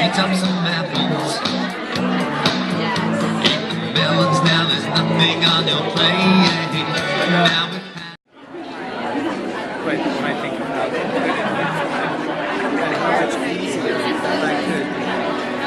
Picked up some apples. Melons, now there's nothing on your plate. Now we've When I think of how to put it in, and how much easier if I could.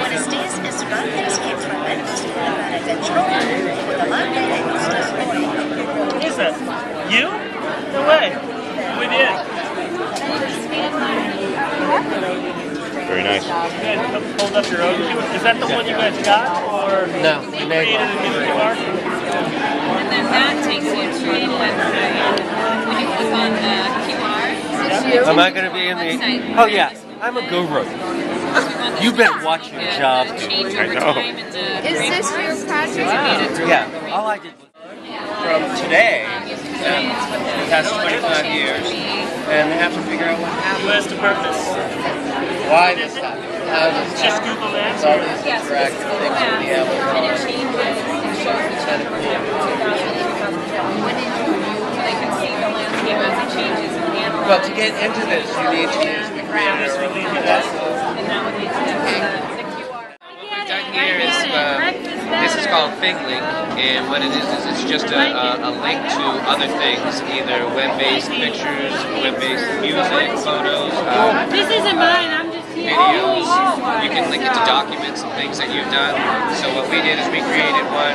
Buenos días, Mr. Rodriguez came from Memphis to learn about adventure with a latte and stuff. What is that? You? No way. We did. Very nice. You guys hold up your own. Is that the one you guys got, or No, you created a new QR? And then that takes you to a website. When you click on the QR, Am I going to be in the... Oh yeah, I'm a guru. You better watch your job. change I over know. time and the Is this your project? Yeah, all I did was... From today, the past 25 years, and they have to figure out what happened. U.S. to purpose. Why this happened. How this Just happened. Google Maps. All these interactive things with the avatar. and it changes. They can see the landscape as it changes and analyze. Well, to get into this, you need to use the creator. And now with the QR. What we've done here is, this is called FigLink, and what it is it's just a link to other things, either web-based pictures, web-based music, photos, This isn't mine, I'm just here. videos. You can link it to documents and things that you've done. So what we did is we created one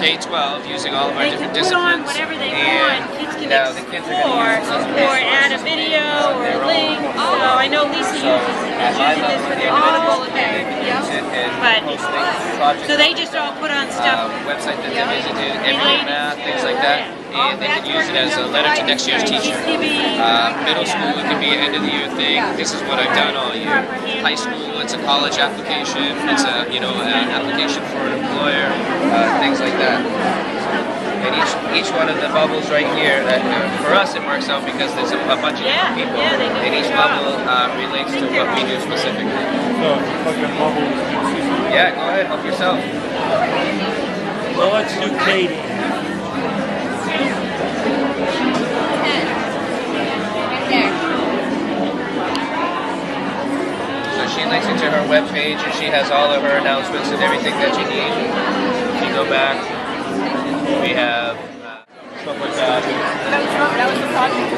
K-12 using all of our They can different put on disciplines. whatever they And want. Kids can now the kids are going to use explore or add a video or a link. So I know Lisa uses this with their bullet they can use it and But post links to projects. so they just all put on stuff. Website that they visited, every math, things like that, and they can use it as a letter to next year's teacher. Middle school, it can be an end of the year thing. This is what I've done all year. High school, it's a college application. It's a an application for an employer, things like that. And each one of the bubbles right here, for us it works out because there's a bunch of different people, and each bubble relates to what we do specifically. Yeah, go ahead, help yourself. Well, let's do Katie. So she links into her webpage and she has all of her announcements and everything that you need. If you go back, we have stuff like that. That was the project.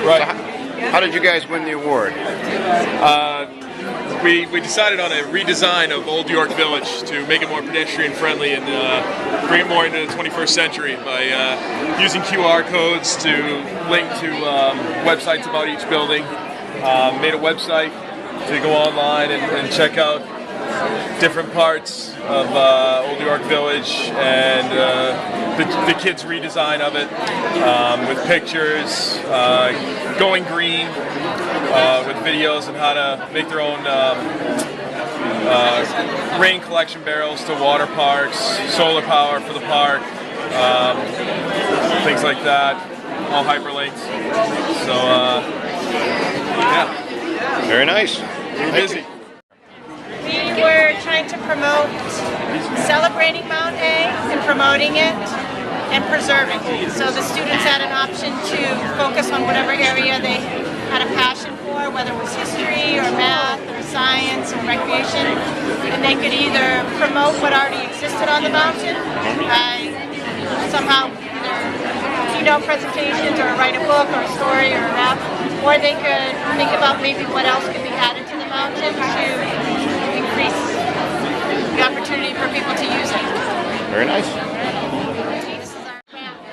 Right. How did you guys win the award? We decided on a redesign of Old York Village to make it more pedestrian friendly and bring it more into the 21st century by using QR codes to link to websites about each building. Made a website to go online and check out different parts of Old York Village and the kids' redesign of it with pictures, going green with videos on how to make their own rain collection barrels to water parks, solar power for the park, things like that, all hyperlinks. So yeah, Very nice. we're busy. We were trying to promote celebrating Mount A and promoting it and preserving it. So the students had an option to focus on whatever area they had a passion for, whether it was history or math or science or recreation. And they could either promote what already existed on the mountain by somehow keynote presentations or write a book or a story or a map, or they could think about maybe what else could be added to the mountain to increase the opportunity for people to use it. Very nice.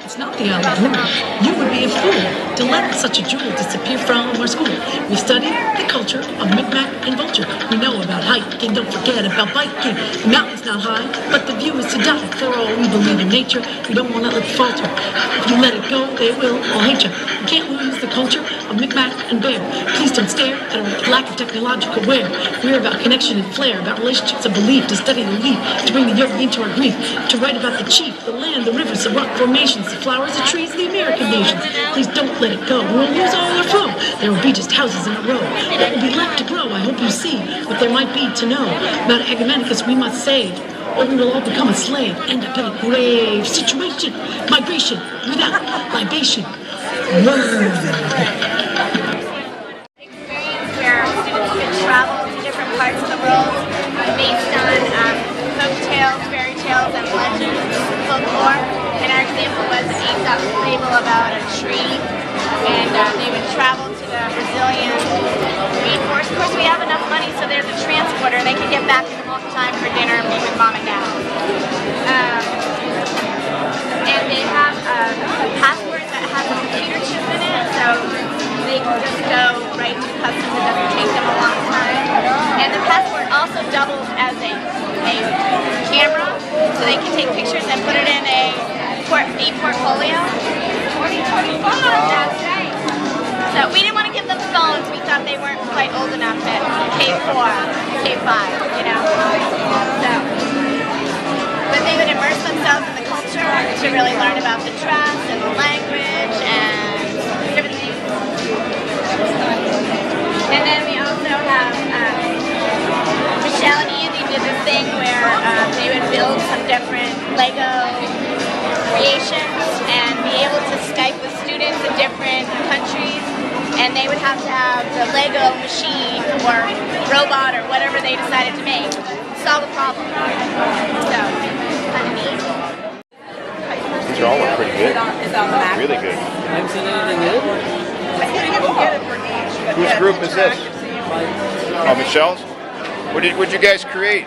It's not the hour of rumor. You would be a fool to let such a jewel disappear from our school. We study the culture of Micmac and Vulture. We know about hiking, don't forget about biking. The mountain's not high, but the view is to die. For all we believe in nature, we don't want to let it falter. If you let it go, they will all hate you. You can't lose the culture of Micmac and Bear. Please don't stare at our lack of technological wear. We're about connection and flair, about relationships and belief, to study the leaf, to bring the yogi into our grief, to write about the chief, the land, the rivers, the rock formations, the flowers, the trees, the American nations. Please don't let it go. We'll lose all our flow. There will be just houses in a row. What will be left to grow? I hope you see what there might be to know. Mount Agamenticus we must save, or we will all become a slave. End up in a grave situation. Migration without libation. Word. country, and they would travel to the Brazilian rainforest. Of course, we have enough money, so there's a transporter. They can get back in the time for dinner and be with mom and dad. And they have a passport that has a computer chip in it, so they can just go right to customs. It doesn't take them a long time. And the passport also doubles as a camera, so they can take pictures and put it in a portfolio. 2025, that's right. So we didn't want to give them phones. We thought they weren't quite old enough at K4, K5, you know. So, but they would immerse themselves in the culture to really learn about the dress and the language and everything. And then we also have Michelle and Andy did this thing where they would build some different Lego creations and be able to Skype with students in different countries, and they would have to have the Lego machine or robot or whatever they decided to make solve a problem. So, kind of neat. These all look pretty good. Really good. Whose group is this? Oh, Michelle's? What'd you guys create?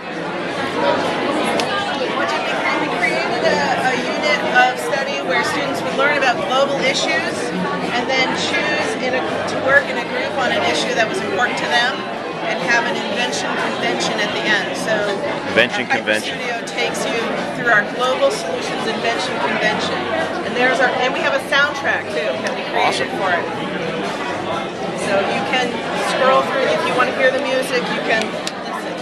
We created a unit of study where students would learn about global issues and then choose to work in a group on an issue that was important to them and have an invention convention at the end. So Invention convention. Studio takes you through our Global Solutions Invention Convention. And and we have a soundtrack too that we created for it. So you can scroll through if you want to hear the music, you can listen.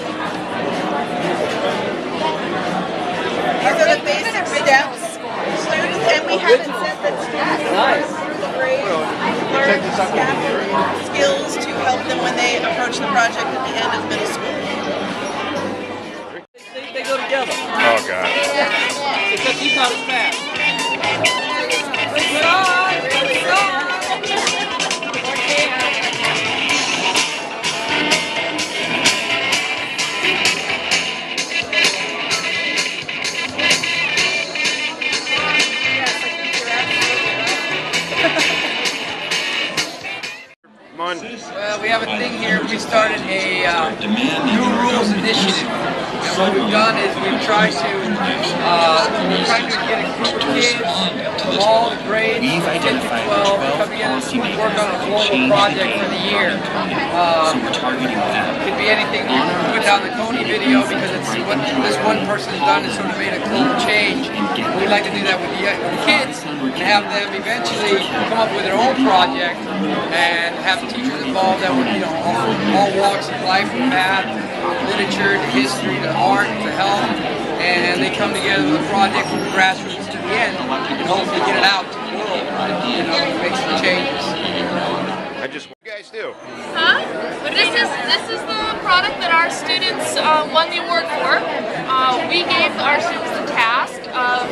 These are the basic steps. Students, and we haven't said that students learn skills to help them when they approach the project at the end of middle school. They go together. Oh, God. Except he's not as fast. Well, we have a thing here. We started a New Rules Initiative. And what we've done is we've tried to get a group of kids from all the grades, 10 to 12, come together and work on a global project for the year. It could be anything. We put down the Coney video because it's what this one person has done is sort of made a global change. We'd like to do that with the kids and have them eventually come up with their own project and have teachers involved that would, all walks of life, from math, literature, to history, to art, to health, and they come together with a project from the grassroots to the end and hopefully get it out to the world, make some changes. What do you guys do? Huh? This is the product that our students won the award for. We gave our students the task of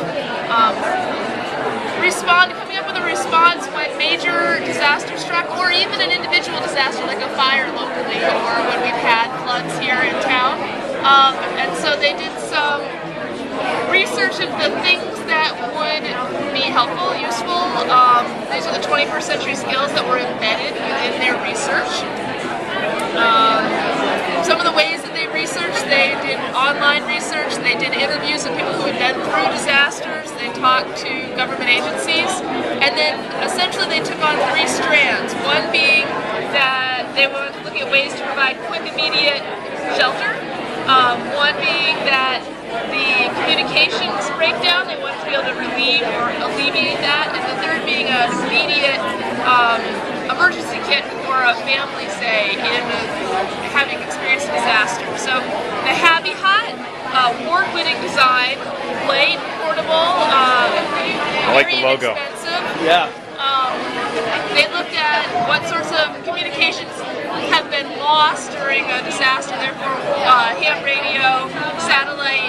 coming up with a response when major disaster struck, or even an individual disaster like a fire locally, or when we've had floods here in town. And so they did some research of the things that would be helpful, useful. These are the 21st century skills that were embedded within their research. Some of the ways that they researched, they did online research, they did interviews with people who had been through disasters, they talked to government agencies, and then essentially they took on 3 strands. One being that they were looking at ways to provide quick, immediate shelter. One being that the communications breakdown, they wanted to be able to relieve or alleviate that, and the third being an immediate emergency kit for a family, say, in having experienced a disaster. So the Happy Hut, award-winning design, light, portable, I like the logo. inexpensive. Yeah. They looked at what sorts of communications have been lost during a disaster, therefore ham radio, satellite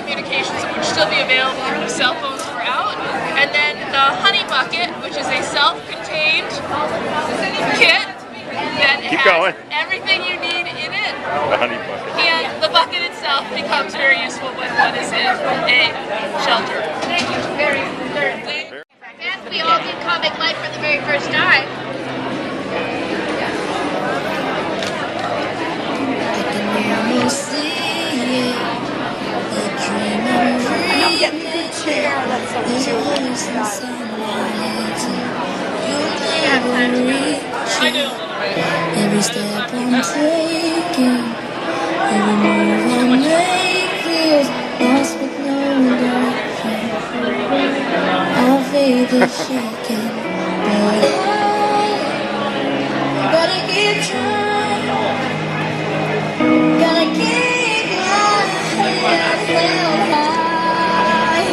communications would still be available if cell phones were out. And then the Honey Bucket, which is a self-contained kit that has everything you need in it. The Honey Bucket. And the bucket itself becomes very useful when one is in a shelter. Thank you. We all did comic life from the very first time. I'm getting a good chair. That's so cute. I do. Every step I'm taking, every move I make feels lost with no direction. Our faith is shaking, but I gotta keep trying. Gotta keep my head held high.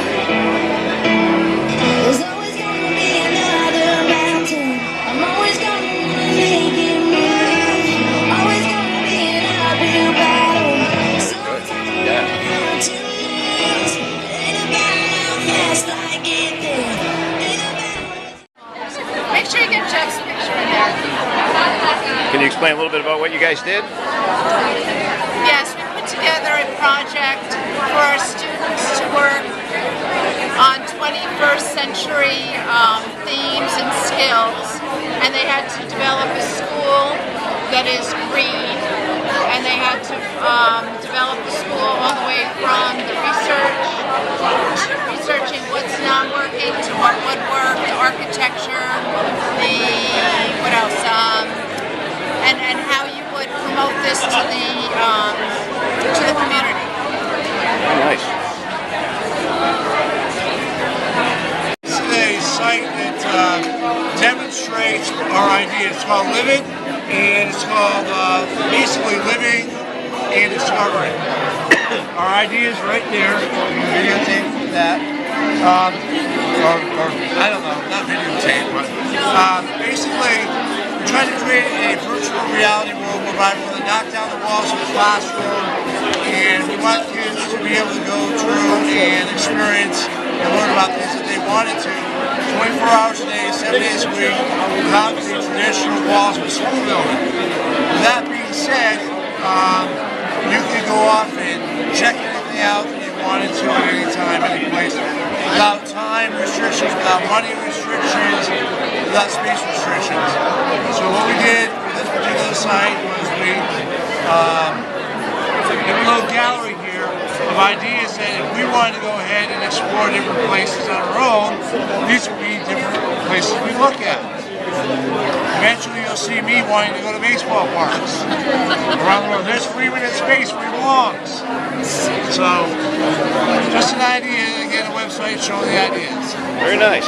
There's always gonna be another mountain. I'm always gonna wanna make it move. Always gonna be an uphill battle. Sometimes I'm going to lose. Ain't about how fast I get there. Ain't about. Make sure you get Jeff's picture in there. Can you explain a little bit about what you guys did? Yes, we put together a project for our students to work on 21st century themes and skills, and they had to develop a school that is green, and they had to develop the school all the way from the research, to researching what's not working, to what would work, the architecture, the, what else, and how you would promote this to the community. Oh, nice. This is a site that demonstrates our idea. It's called Live It, and it's called basically living and discovering. Our idea is right there. You can videotape that. Or I don't know, not videotape, but basically we're trying to create a virtual reality world whereby we're going to knock down the walls of the classroom, and we want kids to be able to go through and experience and learn about things that they wanted to 24 hours a day, 7 days a week, without the traditional walls of a school building. With that being said, you can go off and check anything out that you wanted to at any time, any place, without time restrictions, without money restrictions, without space restrictions. So what we did with this particular site was we have a little gallery here of ideas that if we wanted to go ahead and explore different places on our own, these would be different places we look at. Eventually you'll see me wanting to go to baseball parks around the world. There's 3 minute space where he belongs. So, just an idea, again, a website showing the ideas. Very nice.